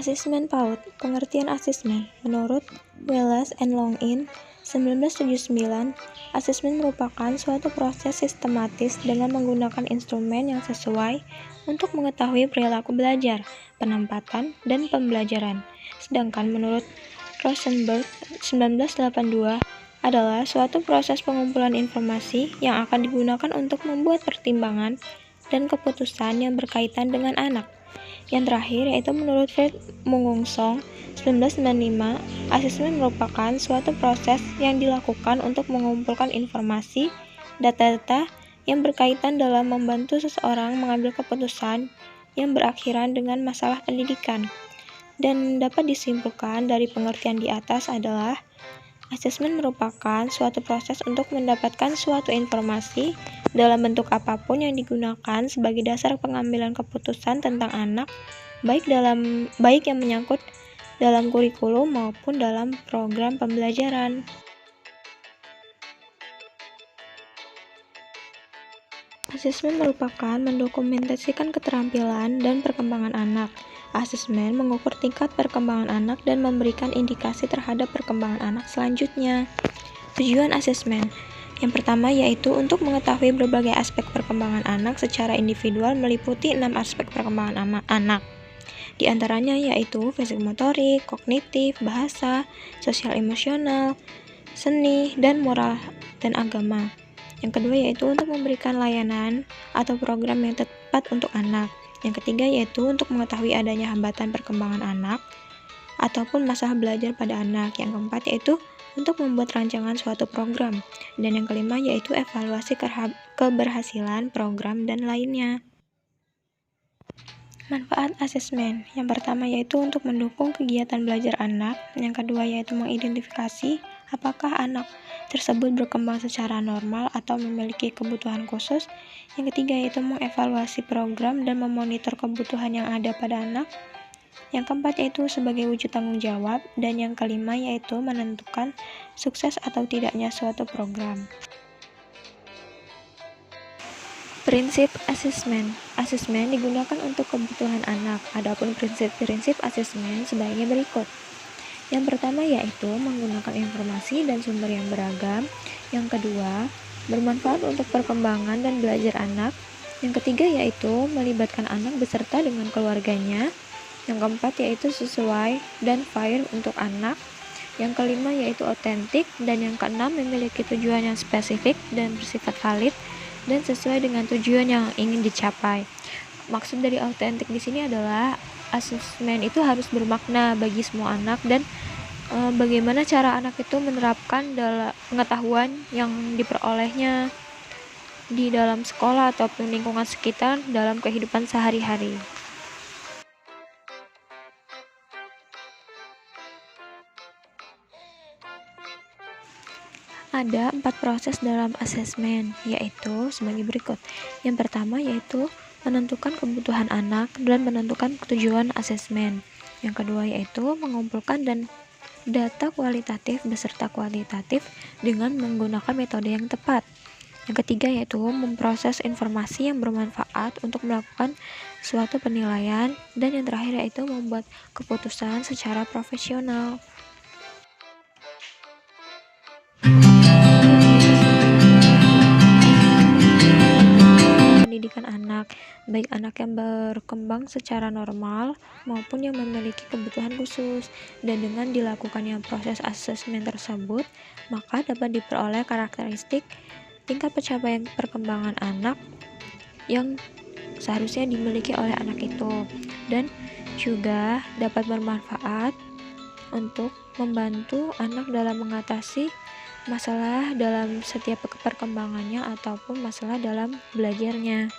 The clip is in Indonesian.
Asesmen PAUD. Pengertian asesmen. Menurut Wallace and Longin, 1979, asesmen merupakan suatu proses sistematis dengan menggunakan instrumen yang sesuai untuk mengetahui perilaku belajar, penempatan, dan pembelajaran. Sedangkan menurut Rosenberg, 1982, adalah suatu proses pengumpulan informasi yang akan digunakan untuk membuat pertimbangan dan keputusan yang berkaitan dengan anak. Yang terakhir yaitu menurut Fred Mungungsong 1995, asesmen merupakan suatu proses yang dilakukan untuk mengumpulkan informasi, data-data yang berkaitan dalam membantu seseorang mengambil keputusan yang berakhiran dengan masalah pendidikan. Dan dapat disimpulkan dari pengertian di atas adalah asesmen merupakan suatu proses untuk mendapatkan suatu informasi dalam bentuk apapun yang digunakan sebagai dasar pengambilan keputusan tentang anak, baik yang menyangkut dalam kurikulum maupun dalam program pembelajaran. Asesmen merupakan mendokumentasikan keterampilan dan perkembangan anak. Asesmen mengukur tingkat perkembangan anak dan memberikan indikasi terhadap perkembangan anak selanjutnya. Tujuan asesmen yang pertama yaitu untuk mengetahui berbagai aspek perkembangan anak secara individual meliputi 6 aspek perkembangan anak. Di antaranya yaitu fisik motorik, kognitif, bahasa, sosial emosional, seni, dan moral dan agama. Yang kedua yaitu untuk memberikan layanan atau program yang tepat untuk anak. Yang ketiga yaitu untuk mengetahui adanya hambatan perkembangan anak ataupun masalah belajar pada anak. Yang keempat yaitu untuk membuat rancangan suatu program. Dan yang kelima yaitu evaluasi keberhasilan program dan lainnya. Manfaat asesmen. Yang pertama yaitu untuk mendukung kegiatan belajar anak. Yang kedua yaitu mengidentifikasi apakah anak tersebut berkembang secara normal atau memiliki kebutuhan khusus. Yang ketiga yaitu mengevaluasi program dan memonitor kebutuhan yang ada pada anak. Yang keempat yaitu sebagai wujud tanggung jawab. Dan yang kelima yaitu menentukan sukses atau tidaknya suatu program. Prinsip asesmen. Asesmen digunakan untuk kebutuhan anak. Adapun prinsip-prinsip asesmen sebagai berikut. Yang pertama yaitu menggunakan informasi dan sumber yang beragam. Yang kedua, bermanfaat untuk perkembangan dan belajar anak. Yang ketiga yaitu melibatkan anak beserta dengan keluarganya. Yang keempat yaitu sesuai dan fair untuk anak. Yang kelima yaitu otentik. Dan yang keenam memiliki tujuan yang spesifik dan bersifat valid dan sesuai dengan tujuan yang ingin dicapai. Maksud dari autentik di sini adalah asesmen itu harus bermakna bagi semua anak dan bagaimana cara anak itu menerapkan dalam pengetahuan yang diperolehnya di dalam sekolah ataupun lingkungan sekitar dalam kehidupan sehari-hari. Ada 4 proses dalam asesmen, yaitu sebagai berikut. Yang pertama yaitu menentukan kebutuhan anak dan menentukan tujuan asesmen. Yang kedua yaitu mengumpulkan dan data kualitatif beserta kuantitatif dengan menggunakan metode yang tepat. Yang ketiga yaitu memproses informasi yang bermanfaat untuk melakukan suatu penilaian. Dan yang terakhir yaitu membuat keputusan secara profesional. Pendidikan anak, baik anak yang berkembang secara normal maupun yang memiliki kebutuhan khusus. Dan dengan dilakukannya proses asesmen tersebut, maka dapat diperoleh karakteristik tingkat pencapaian perkembangan anak yang seharusnya dimiliki oleh anak itu, dan juga dapat bermanfaat untuk membantu anak dalam mengatasi masalah dalam setiap perkembangannya ataupun masalah dalam belajarnya.